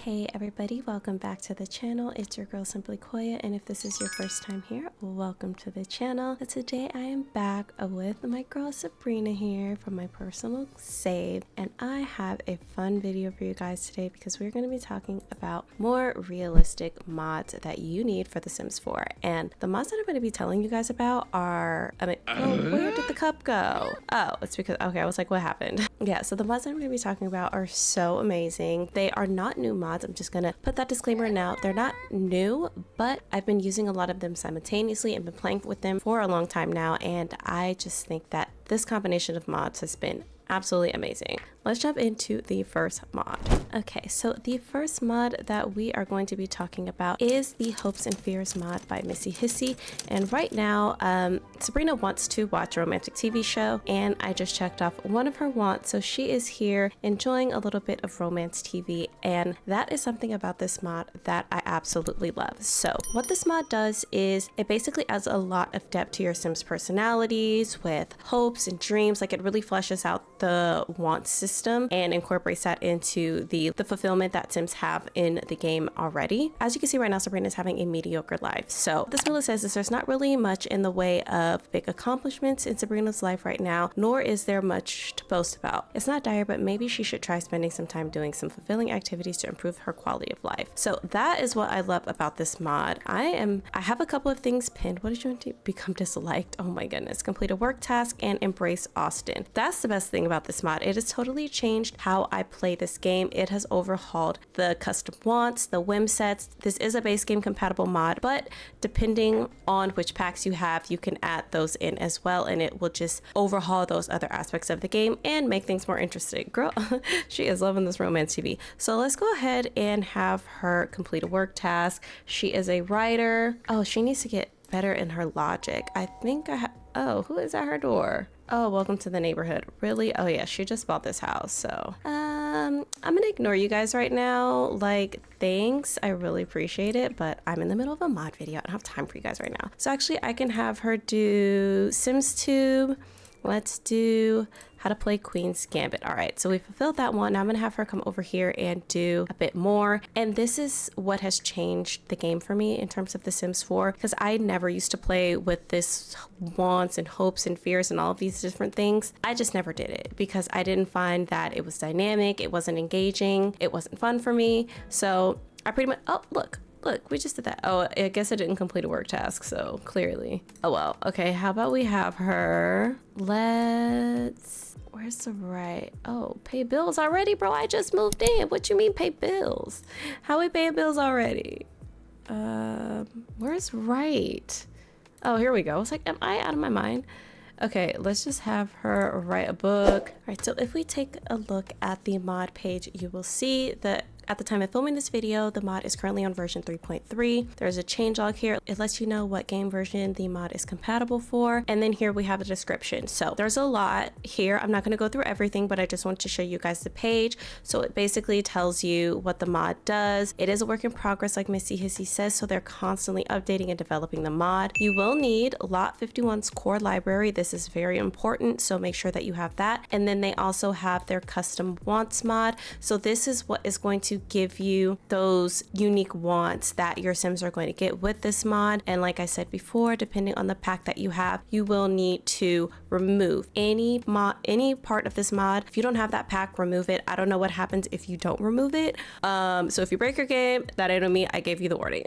Hey everybody, welcome back to the channel. It's your girl Simplycoya, and if this is your first time here, welcome to the channel. Today I am back with my girl Sabrina here from my personal save, and I have a fun video for you guys today because we're going to be talking about more realistic mods that you need for The Sims 4. And the mods that I'm going to be telling you guys about are, where did the cup go? Oh, it's because, okay, I was like, what happened? Yeah, so the mods I'm going to be talking about are so amazing. They are not new mods. I'm just gonna put that disclaimer now. They're not new, but I've been using a lot of them simultaneously and been playing with them for a long time now, and I just think that this combination of mods has been absolutely amazing. Let's jump into the first mod. Okay, so the first mod that we are going to be talking about is the Hopes and Fears mod by ʟɪᴜ. And right now, Sabrina wants to watch a romantic TV show, and I just checked off one of her wants. So she is here enjoying a little bit of romance TV, and that is something about this mod that I absolutely love. So what this mod does is it basically adds a lot of depth to your Sims personalities with hopes and dreams. Like, it really fleshes out the want system and incorporates that into the fulfillment that Sims have in the game already. As you can see right now, Sabrina is having a mediocre life. So this really says is there's not really much in the way of big accomplishments in Sabrina's life right now, nor is there much to boast about. It's not dire, but maybe she should try spending some time doing some fulfilling activities to improve her quality of life. So that is what I love about this mod. I have a couple of things pinned. What did you want to become disliked? Oh my goodness. Complete a work task and embrace Austin. That's the best thing about this mod. It has totally changed how I play this game. It has overhauled the custom wants, the whim sets. This is a base game compatible mod, but depending on which packs you have, you can add those in as well, and it will just overhaul those other aspects of the game and make things more interesting. Girl, she is loving this romance TV. So let's go ahead and have her complete a work task. She is a writer. Oh, she needs to get better in her logic. I think oh, who is at her door? Oh, welcome to the neighborhood. Really? Oh yeah, she just bought this house. So I'm gonna ignore you guys right now. Like, thanks, I really appreciate it, but I'm in the middle of a mod video. I don't have time for you guys right now. So actually I can have her do SimsTube. Let's do how to play Queen's Gambit. All right, so we fulfilled that one. Now I'm gonna have her come over here and do a bit more. And this is what has changed the game for me in terms of The Sims 4, because I never used to play with this wants and hopes and fears and all of these different things. I just never did it because I didn't find that it was dynamic, it wasn't engaging, it wasn't fun for me. So I pretty much, oh, look, we just did that. Oh, I guess I didn't complete a work task, so clearly. Oh well, okay, how about we have her, where's the right? Oh, pay bills already? Bro, I just moved in. What you mean pay bills? How we paying bills already? Where's right? Oh, here we go. I was like, am I out of my mind? Okay, let's just have her write a book. All right, so if we take a look at the mod page, you will see that at the time of filming this video, the mod is currently on version 3.3. There's a changelog here. It lets you know what game version the mod is compatible for. And then here we have a description. So there's a lot here. I'm not going to go through everything, but I just want to show you guys the page. So it basically tells you what the mod does. It is a work in progress, like ʟɪᴜ says, so they're constantly updating and developing the mod. You will need Lot 51's core library. This is very important, so make sure that you have that. And then they also have their custom wants mod. So this is what is going to give you those unique wants that your Sims are going to get with this mod. And like I said before, depending on the pack that you have, you will need to remove any part of this mod. If you don't have that pack, remove it. I don't know what happens if you don't remove it. So if you break your game, that ain't on me. I gave you the warning.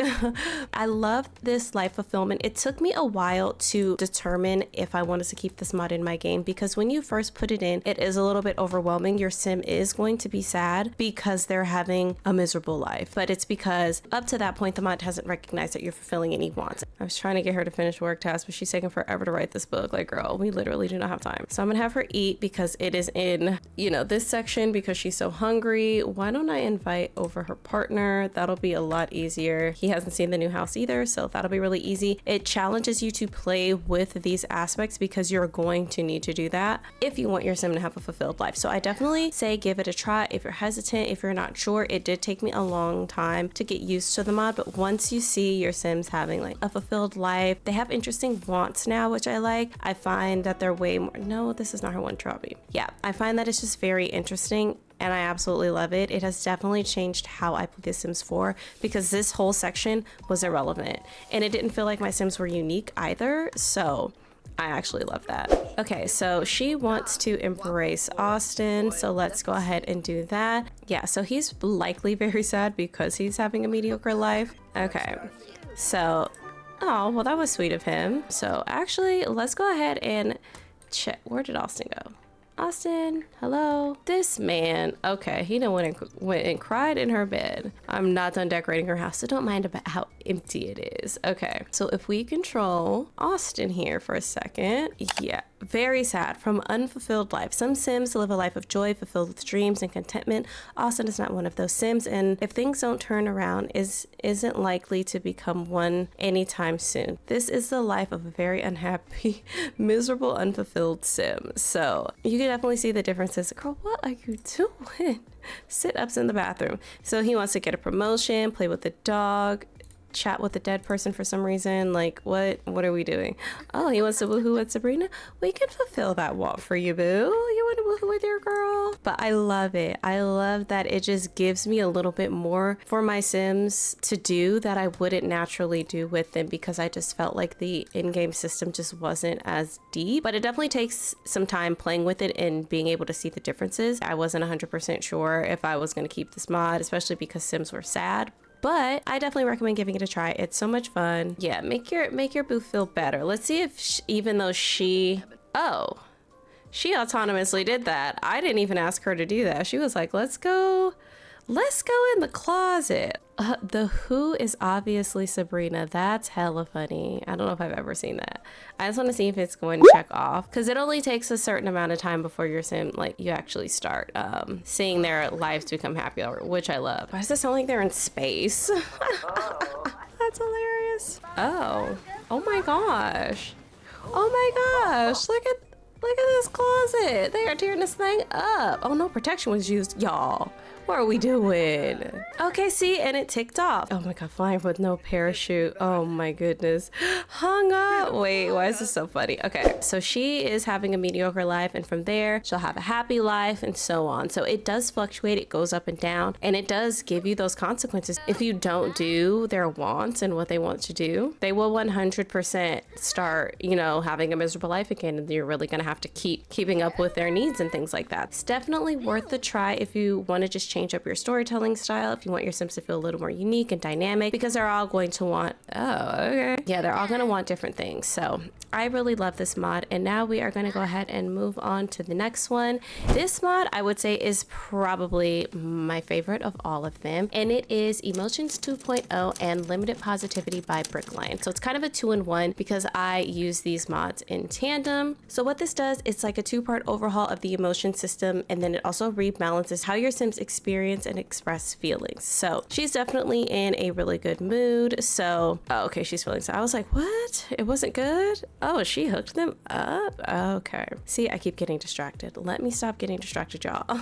I love this life fulfillment. It took me a while to determine if I wanted to keep this mod in my game, because when you first put it in, it is a little bit overwhelming. Your Sim is going to be sad because they're having a miserable life, but it's because up to that point the mod hasn't recognized that you're fulfilling any wants. I was trying to get her to finish work tasks, but she's taking forever to write this book. Like, girl, we literally do not have time. So I'm gonna have her eat because it is in, you know, this section because she's so hungry. Why don't I invite over her partner? That'll be a lot easier. He hasn't seen the new house either, so that'll be really easy. It challenges you to play with these aspects because you're going to need to do that if you want your Sim to have a fulfilled life. So I definitely say give it a try. If you're hesitant, if you're not sure, for. It did take me a long time to get used to the mod, but once you see your Sims having like a fulfilled life, they have interesting wants now, which I like. I find that they're way more, no, this is not her one trophy. Yeah, I find that it's just very interesting and I absolutely love it. It has definitely changed how I play The Sims 4 because this whole section was irrelevant and it didn't feel like my Sims were unique either. So I actually love that. Okay, so she wants to embrace Austin, so let's go ahead and do that. Yeah, so he's likely very sad because he's having a mediocre life. Okay, so, oh, well, that was sweet of him. So actually, let's go ahead and check. Where did Austin go? Austin, hello. This man, okay, he done went and cried in her bed. I'm not done decorating her house, so don't mind about how empty it is. Okay, so if we control Austin here for a second, yeah, very sad from unfulfilled life. Some Sims live a life of joy, fulfilled with dreams and contentment. Austin is not one of those Sims, and if things don't turn around, isn't likely to become one anytime soon. This is the life of a very unhappy, miserable, unfulfilled Sim. So you can definitely see the differences. Girl, what are you doing? Sit-ups in the bathroom. So he wants to get a promotion, play with the dog, chat with a dead person for some reason. Like, what are we doing? Oh, he wants to woohoo with Sabrina. We can fulfill that want for you, boo. You want to woohoo with your girl? But I love it. I love that it just gives me a little bit more for my Sims to do that I wouldn't naturally do with them because I just felt like the in-game system just wasn't as deep. But it definitely takes some time playing with it and being able to see the differences. I wasn't 100% sure if I was going to keep this mod, especially because Sims were sad. But I definitely recommend giving it a try. It's so much fun. Yeah, make your boo feel better. Let's see if even though she autonomously did that. I didn't even ask her to do that. She was like, let's go in the closet. The who is obviously Sabrina. That's hella funny. I don't know if I've ever seen that. I just want to see if it's going to check off because it only takes a certain amount of time before your Sim, like, you actually start seeing their lives become happier, which I love. Why does it sound like they're in space? That's hilarious. Oh my gosh. Oh my gosh. Look at this closet. They are tearing this thing up. Oh no, protection was used, y'all. What are we doing? Okay, see, and it ticked off. Oh my god, flying with no parachute. Oh my goodness. Hung up. Wait, why is this so funny? Okay, so she is having a mediocre life, and from there, she'll have a happy life, and so on. So it does fluctuate. It goes up and down, and it does give you those consequences. If you don't do their wants and what they want to do, they will 100% start, you know, having a miserable life again, and you're really gonna have to keeping up with their needs and things like that. It's definitely worth the try if you want to just change up your storytelling style, if you want your Sims to feel a little more unique and dynamic, because they're all going to want, they're all going to want different things. So I really love this mod, and now we are going to go ahead and move on to the next one. This mod, I would say, is probably my favorite of all of them, and it is Emotions 2.0 and Limited Positivity by Brickline. So it's kind of a 2-in-1 because I use these mods in tandem. So what this does, it's like a 2-part overhaul of the emotion system, and then it also rebalances how your Sims experience and express feelings. So she's definitely in a really good mood. So, oh, okay, she's feeling sad. I was like, what? It wasn't good? Oh, she hooked them up? Okay. See, I keep getting distracted. Let me stop getting distracted, y'all.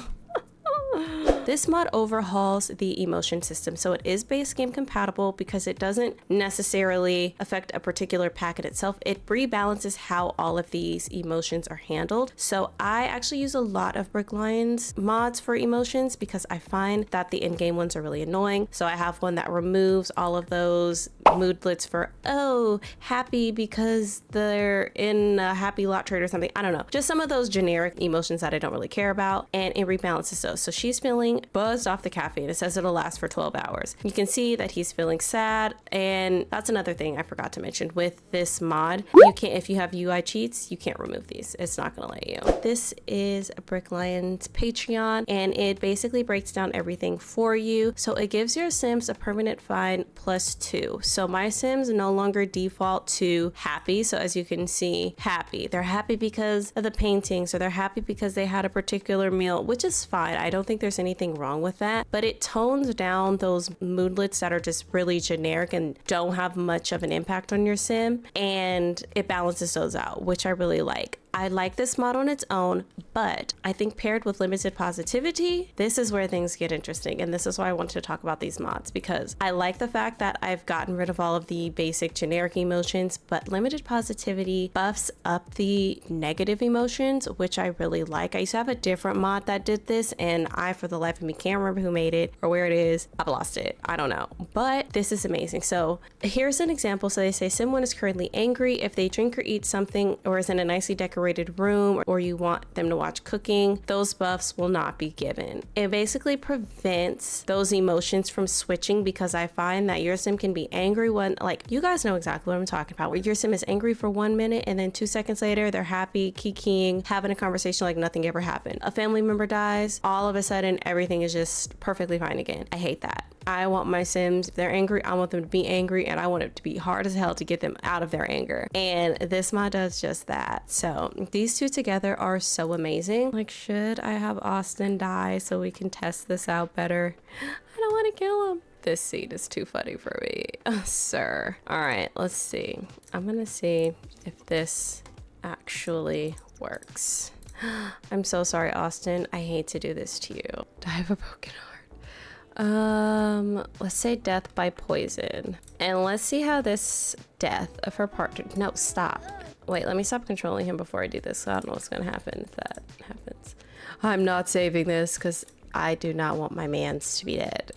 This mod overhauls the emotion system, so it is base game compatible because it doesn't necessarily affect a particular pack in itself. It rebalances how all of these emotions are handled. So I actually use a lot of Brickline's mods for emotions because I find that the in-game ones are really annoying. So I have one that removes all of those moodlets for, oh, happy because they're in a happy lot trade or something. I don't know. Just some of those generic emotions that I don't really care about, and it rebalances those. So she's feeling buzzed off the caffeine. It says it'll last for 12 hours. You can see that he's feeling sad, and that's another thing I forgot to mention with this mod. You can't, if you have UI cheats, you can't remove these. It's not gonna let you. This is Brickline's Patreon, and it basically breaks down everything for you. So it gives your Sims a permanent fine +2. So my Sims no longer default to happy. So as you can see, happy. They're happy because of the paintings, or they're happy because they had a particular meal, which is fine. I don't think there's anything wrong with that, but it tones down those moodlets that are just really generic and don't have much of an impact on your Sim, and it balances those out, which I really like. I like this mod on its own, but I think paired with limited positivity, this is where things get interesting. And this is why I wanted to talk about these mods, because I like the fact that I've gotten rid of all of the basic generic emotions, but limited positivity buffs up the negative emotions, which I really like. I used to have a different mod that did this, and I, for the life of me, can't remember who made it or where it is. I've lost it. I don't know, but this is amazing. So here's an example. So they say someone is currently angry if they drink or eat something or is in a nicely decorated room, or you want them to watch cooking, those buffs will not be given. It basically prevents those emotions from switching, because I find that your sim can be angry when, like, you guys know exactly what I'm talking about, where your sim is angry for 1 minute and then 2 seconds later they're happy, kikiing, having a conversation like nothing ever happened. A family member dies, all of a sudden everything is just perfectly fine again. I hate that. I want my sims, if they're angry, I want them to be angry, and I want it to be hard as hell to get them out of their anger. And this mod does just that. So these two together are so amazing. Like, should I have Austin die so we can test this out better? I don't want to kill him. This scene is too funny for me. Sir. All right, let's see. I'm gonna see if this actually works. I'm so sorry, Austin. I hate to do this to you. I have a broken heart. Let's say death by poison, and let's see how this death of her partner, no, stop, wait, let me stop controlling him before I do this. I don't know what's gonna happen if that happens. I'm not saving this because I do not want my mans to be dead.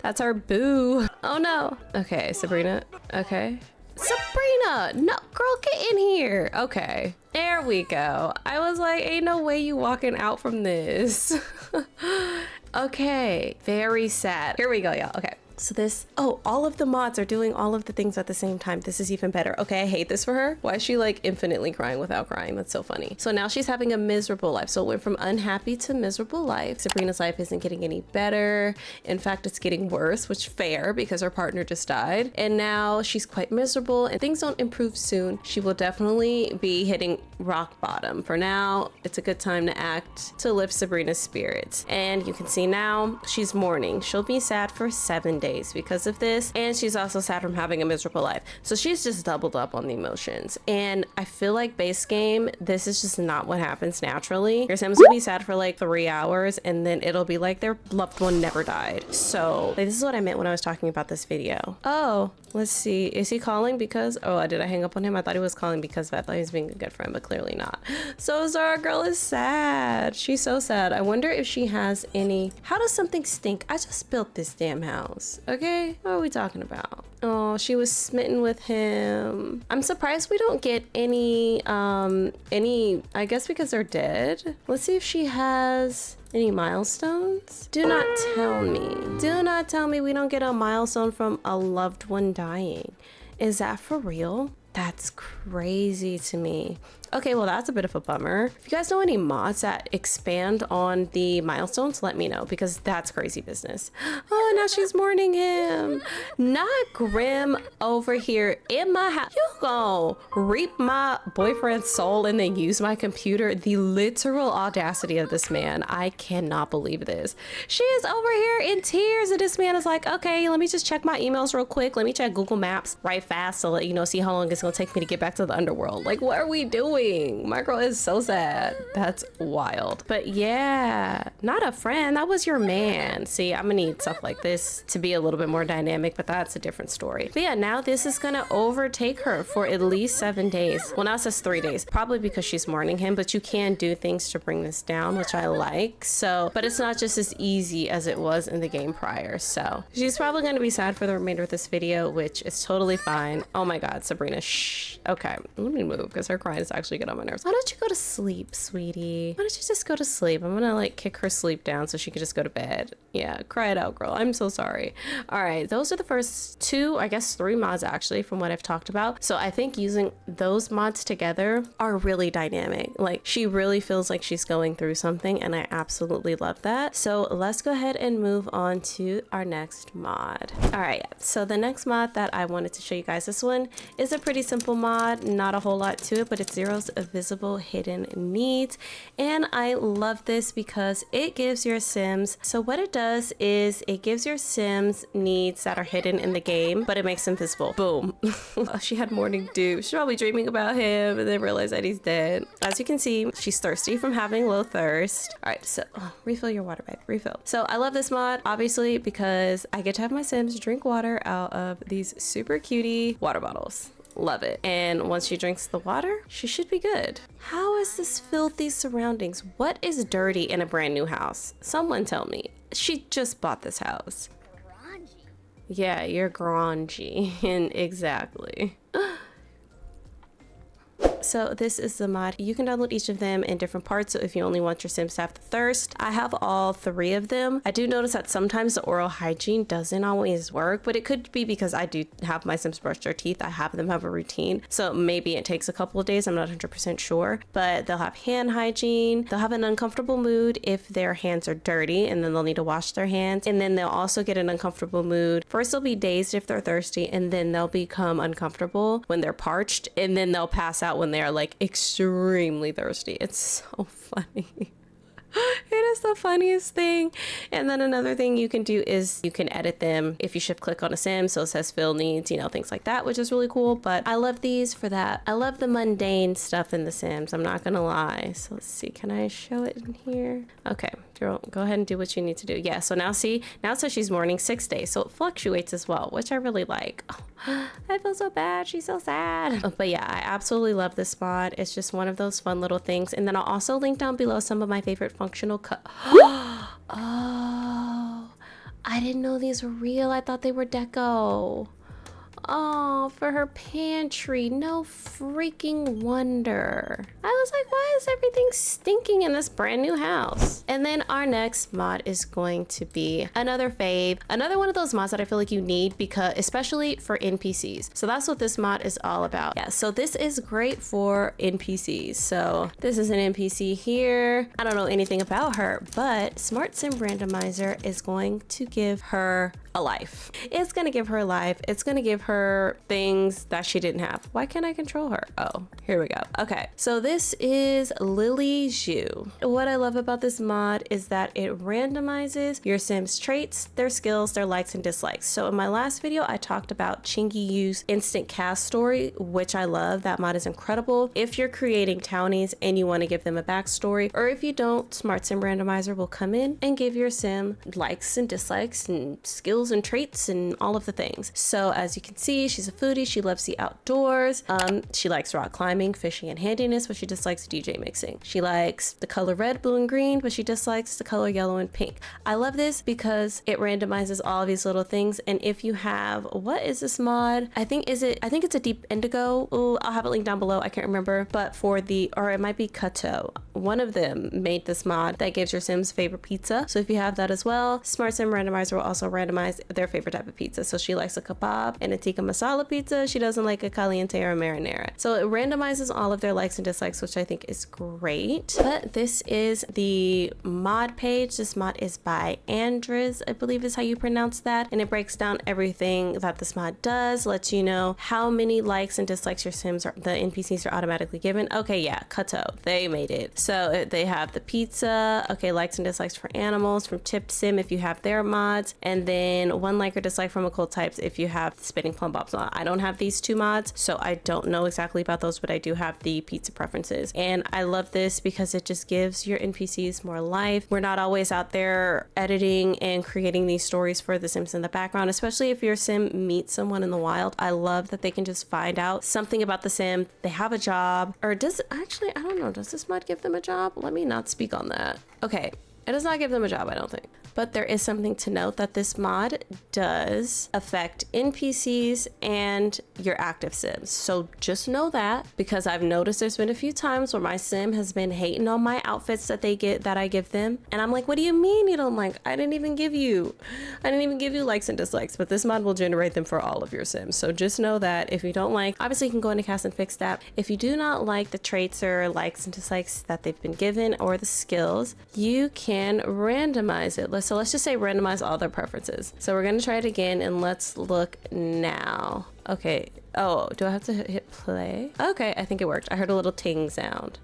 That's our boo. Oh no. Okay, Sabrina. Okay, Sabrina, no, girl, get in here. Okay, there we go. I was like, ain't no way you walking out from this. Okay, very sad. Here we go, y'all. Okay, so this, oh, all of the mods are doing all of the things at the same time. This is even better. Okay, I hate this for her. Why is she like infinitely crying without crying? That's so funny. So now she's having a miserable life. So it went from unhappy to miserable life. Sabrina's life isn't getting any better. In fact, it's getting worse, which fair because her partner just died. And now she's quite miserable and things don't improve soon. She will definitely be hitting rock bottom. For now, it's a good time to act to lift Sabrina's spirits. And you can see now she's mourning. She'll be sad for 7 days because of this, and she's also sad from having a miserable life. So she's just doubled up on the emotions. And I feel like base game, this is just not what happens naturally. Your sims will be sad for like 3 hours and then it'll be like their loved one never died. So like, this is what I meant when I was talking about this video. Oh, let's see, is he calling because, oh, did I hang up on him? I thought he was calling because I thought he was being a good friend, but clearly not. So Zara girl is sad. She's so sad. I wonder if she has any, how does something stink? I just built this damn house. Okay, what are we talking about? Oh, she was smitten with him. I'm surprised we don't get any, I guess because they're dead. Let's see if she has any milestones. Do not tell me. Do not tell me we don't get a milestone from a loved one dying. Is that for real? That's crazy to me. Okay, well, that's a bit of a bummer. If you guys know any mods that expand on the milestones, let me know, because that's crazy business. Oh, now she's mourning him. Not Grim over here in my house. You gon' reap my boyfriend's soul and then use my computer. The literal audacity of this man. I cannot believe this. She is over here in tears, and this man is like, okay, let me just check my emails real quick. Let me check Google Maps right fast to let you know, see how long it's gonna take me to get back to the underworld. Like, what are we doing? My girl is so sad. That's wild. But yeah, not a friend. That was your man. See, I'm gonna need stuff like this to be a little bit more dynamic, but that's a different story. But yeah, now this is gonna overtake her for at least 7 days. Well, now it says 3 days, probably because she's mourning him, but you can do things to bring this down, which I like. So, but it's not just as easy as it was in the game prior. So she's probably gonna be sad for the remainder of this video, which is totally fine. Oh my God, Sabrina, shh. Okay, let me move because her crying is actually get on my nerves. Why don't you go to sleep, sweetie? Why don't you just go to sleep? I'm gonna like kick her sleep down so she can just go to bed. Yeah, cry it out, girl. I'm so sorry. All right, those are the first 2, I guess 3 mods actually from what I've talked about. So I think using those mods together are really dynamic. Like, she really feels like she's going through something, and I absolutely love that. So let's go ahead and move on to our next mod. All right, so the next mod that I wanted to show you guys, this one is a pretty simple mod, not a whole lot to it, but it's 0 most visible hidden needs. And I love this because it gives your Sims, so what it does is it gives your Sims needs that are hidden in the game, but it makes them visible. Boom. She had morning dew. She's probably dreaming about him and then realized that he's dead. As you can see, she's thirsty from having low thirst. All right, so refill your water, babe. Refill. So I love this mod, obviously, because I get to have my Sims drink water out of these super cutie water bottles. Love it. And once she drinks the water, she should be good. How is this filthy surroundings? What is dirty in a brand new house? Someone tell me. She just bought this house. Yeah, you're grungy. And exactly. So this is the mod. You can download each of them in different parts. So if you only want your Sims to have the thirst, I have all 3 of them. I do notice that sometimes the oral hygiene doesn't always work, but it could be because I do have my Sims brush their teeth. I have them have a routine. So maybe it takes a couple of days. I'm not 100% sure, but they'll have hand hygiene. They'll have an uncomfortable mood if their hands are dirty, and then they'll need to wash their hands. And then they'll also get an uncomfortable mood. First, they'll be dazed if they're thirsty, and then they'll become uncomfortable when they're parched, and then they'll pass out when they are like extremely thirsty. It's so funny. It is the funniest thing. And then another thing you can do is you can edit them if you shift click on a Sim, so it says fill needs, you know, things like that, which is really cool. But I love these for that. I love the mundane stuff in the Sims, I'm not gonna lie. So let's see, can I show it in here? Okay, girl, go ahead and do what you need to do. Yeah, so now see, now it says she's mourning 6 days, so it fluctuates as well, which I really like. Oh, I feel so bad, she's so sad. But yeah, I absolutely love this mod. It's just one of those fun little things. And then I'll also link down below some of my favorite functional Oh, I didn't know these were real. I thought they were deco. Oh, for her pantry. No freaking wonder. I was like, why is everything stinking in this brand new house? And then our next mod is going to be another fave. Another one of those mods that I feel like you need, because especially for NPCs. So that's what this mod is all about. Yeah, so this is great for NPCs. So this is an NPC here. I don't know anything about her, but Smart Sim Randomizer is going to give her a life. It's gonna give her a life. It's gonna give her things that she didn't have. Why can't I control her? Oh, here we go. Okay, so this is ʟɪᴜ. What I love about this mod is that it randomizes your Sims traits, their skills, their likes and dislikes. So in my last video, I talked about ʟɪᴜ's instant cast story, which I love. That mod is incredible. If you're creating townies and you want to give them a backstory, or if you don't, Smart Sim Randomizer will come in and give your Sim likes and dislikes and skills and traits and all of the things. So as you can see, she's a foodie. She loves the outdoors. She likes rock climbing, fishing, and handiness, but she dislikes DJ mixing. She likes the color red, blue, and green, but she dislikes the color yellow and pink. I love this because it randomizes all of these little things. And if you have, what is this mod? I think it's a deep indigo. Ooh, I'll have it linked down below. I can't remember, but for the, or it might be ʟɪᴜ. One of them made this mod that gives your Sims favorite pizza. So if you have that as well, Smart Sim Randomizer will also randomize their favorite type of pizza. So she likes a kebab and a tikka masala pizza. She doesn't like a caliente or a marinara. So it randomizes all of their likes and dislikes, which I think is great. But this is the mod page. This mod is by Andres, I believe is how you pronounce that. And it breaks down everything that this mod does, lets you know how many likes and dislikes your Sims are, the NPCs are automatically given. Okay, yeah, ʟɪᴜ, they made it. So they have the pizza, okay, likes and dislikes for animals from Tipped Sim if you have their mods, and then one like or dislike from occult types if you have spinning plum bobs mod. I don't have these 2 mods, so I don't know exactly about those, but I do have the pizza preferences. And I love this because it just gives your NPCs more life. We're not always out there editing and creating these stories for the Sims in the background, especially if your Sim meets someone in the wild. I love that they can just find out something about the Sim. They have a job, or does actually, I don't know, does this mod give them a job? Let me not speak on that. Okay, it does not give them a job, I don't think. But there is something to note that this mod does affect NPCs and your active Sims. So just know that, because I've noticed there's been a few times where my Sim has been hating on my outfits that I give them. And I'm like, what do you mean you don't like? I didn't even give you likes and dislikes, but this mod will generate them for all of your Sims. So just know that if you don't like, obviously you can go into cast and fix that. If you do not like the traits or likes and dislikes that they've been given or the skills, you can randomize it. So let's just say randomize all their preferences. So we're going to try it again, and let's look now. Okay, Oh, do I have to hit play? Okay, I think it worked. I heard a little ting sound.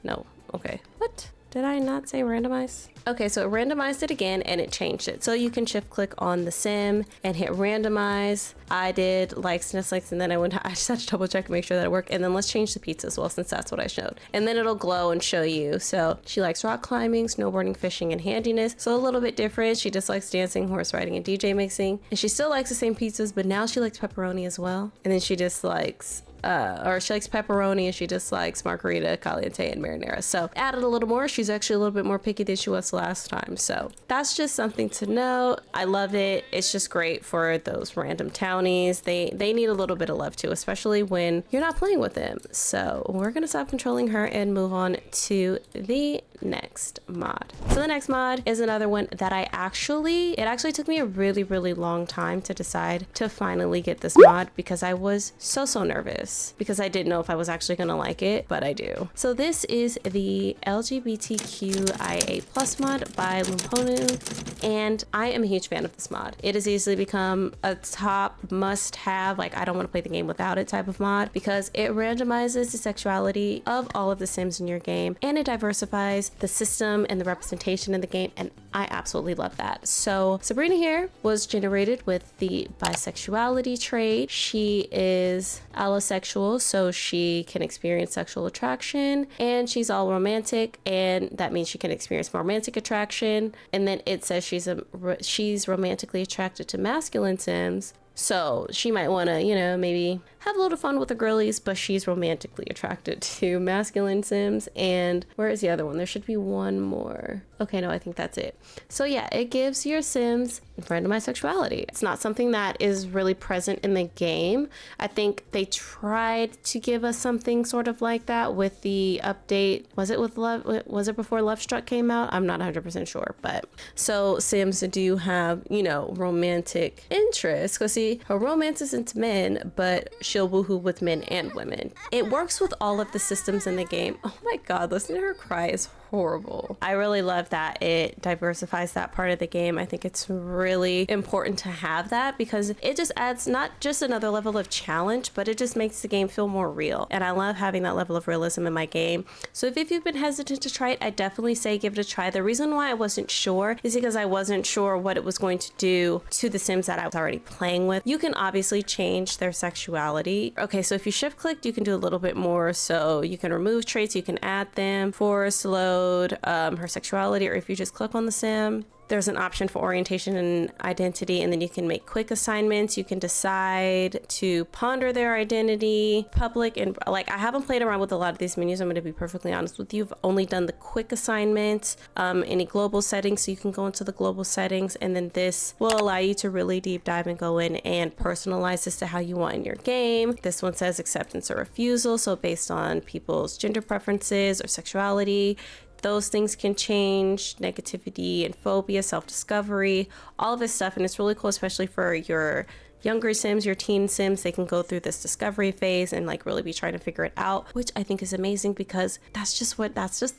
No, okay. What? Did I not say randomize? Okay, so it randomized it again and it changed it. So you can shift click on the sim and hit randomize. I did likes, dislikes, and then I just had to double check and make sure that it worked. And then let's change the pizza as well, since that's what I showed. And then it'll glow and show you. So she likes rock climbing, snowboarding, fishing, and handiness. So a little bit different. She dislikes dancing, horse riding, and DJ mixing. And she still likes the same pizzas, but now she likes pepperoni as well. And then she dislikes or she likes pepperoni and she dislikes margarita, caliente, and marinara. So added a little more. She's actually a little bit more picky than she was last time. So that's just something to know. I love it. It's just great for those random townies. They need a little bit of love too, especially when you're not playing with them. So we're gonna stop controlling her and move on to the next mod. So the next mod is another one that it actually took me a really long time to decide to finally get this mod, because I was so nervous because I didn't know if I was actually gonna like it, but I do. So this is the LGBTQIA+ mod by ʟɪᴜ, and I am a huge fan of this mod. It has easily become a top must-have, like I don't want to play the game without it type of mod, because it randomizes the sexuality of all of the Sims in your game, and it diversifies the system and the representation in the game, and I absolutely love that. So Sabrina here was generated with the bisexuality trait. She is allosexual, so she can experience sexual attraction, and she's all romantic, and that means she can experience romantic attraction. And then it says she's romantically attracted to masculine Sims. So she might want to, you know, maybe have a little fun with the girlies, but she's romantically attracted to masculine Sims. And where is the other one? There should be one more. Okay, no, I think that's it. So yeah, it gives your Sims randomized sexuality. It's not something that is really present in the game. I think they tried to give us something sort of like that with the update. Was it with Love? Was it before Love Struck came out? I'm not 100% sure, but so Sims do have, you know, romantic interests. Because see, her romance isn't men, but she'll woohoo with men and women. It works with all of the systems in the game. Oh my God, listening to her cry is horrible. I really love that it diversifies that part of the game. I think it's really important to have that, because it just adds not just another level of challenge, but it just makes the game feel more real. And I love having that level of realism in my game. So if you've been hesitant to try it, I definitely say give it a try. The reason why I wasn't sure is because I wasn't sure what it was going to do to the Sims that I was already playing with. You can obviously change their sexuality. Okay, so if you shift click, you can do a little bit more. So you can remove traits, you can add them, force, load, her sexuality, or if you just click on the Sim, there's an option for orientation and identity, and then you can make quick assignments. You can decide to ponder their identity, public, and like I haven't played around with a lot of these menus. I'm going to be perfectly honest with you. I've only done the quick assignments, any global settings, so you can go into the global settings, and then this will allow you to really deep dive and go in and personalize this to how you want in your game. This one says acceptance or refusal, so based on people's gender preferences or sexuality, those things can change. Negativity and phobia, self-discovery, all of this stuff. And it's really cool, especially for your younger Sims, your teen Sims. They can go through this discovery phase and like really be trying to figure it out, which I think is amazing, because that's just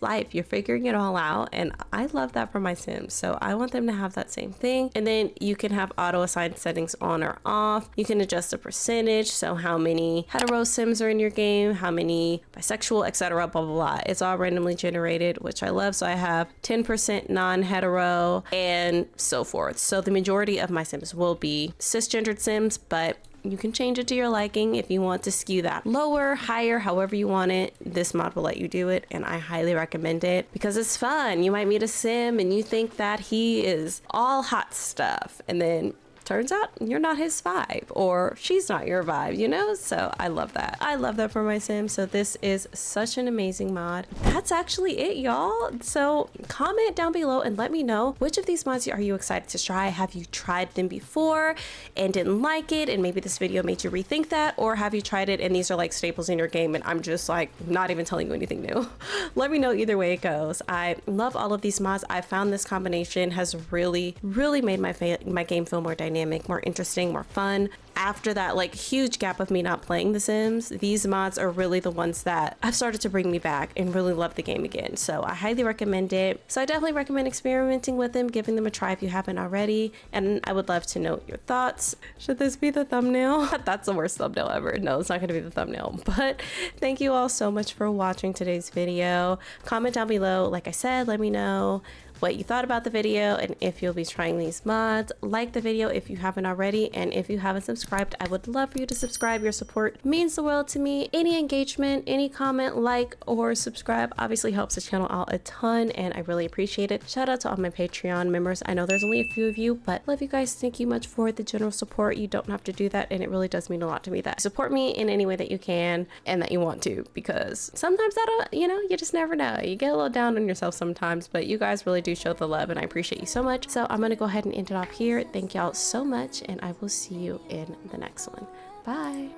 life. You're figuring it all out, and I love that for my Sims. So I want them to have that same thing. And then you can have auto assigned settings on or off. You can adjust the percentage, so how many hetero Sims are in your game, how many bisexual, etc., blah blah blah. It's all randomly generated, which I love. So I have 10% non-hetero and so forth. So the majority of my Sims will be cisgendered Sims, but you can change it to your liking if you want to skew that lower, higher, however you want it. This mod will let you do it, and I highly recommend it because it's fun. You might meet a Sim and you think that he is all hot stuff, and then turns out you're not his vibe, or she's not your vibe, you know? So I love that. I love that for my Sims. So this is such an amazing mod. That's actually it, y'all. So comment down below and let me know, which of these mods are you excited to try? Have you tried them before and didn't like it, and maybe this video made you rethink that? Or have you tried it and these are like staples in your game and I'm just like not even telling you anything new? Let me know either way it goes. I love all of these mods. I found this combination has really made my game feel more dynamic, more interesting, more fun. after that like huge gap of me not playing The Sims, these mods are really the ones that have started to bring me back and really love the game again. So I highly recommend it. So I definitely recommend experimenting with them, giving them a try if you haven't already, and I would love to know your thoughts. Should this be the thumbnail? That's the worst thumbnail ever. No, it's not going to be the thumbnail, but thank you all so much for watching today's video. Comment down below, like I said, let me know what you thought about the video and if you'll be trying these mods. Like the video if you haven't already, and if you haven't subscribed, I would love for you to subscribe. Your support means the world to me. Any engagement, any comment, like, or subscribe obviously helps the channel out a ton, and I really appreciate it. Shout out to all my Patreon members. I know there's only a few of you, but love you guys. Thank you much for the general support. You don't have to do that, and it really does mean a lot to me that you support me in any way that you can and that you want to, because sometimes I don't, you know, you just never know. You get a little down on yourself sometimes, but you guys really do show the love, and I appreciate you so much. So I'm gonna go ahead and end it off here. Thank y'all so much, and I will see you in the next one. Bye.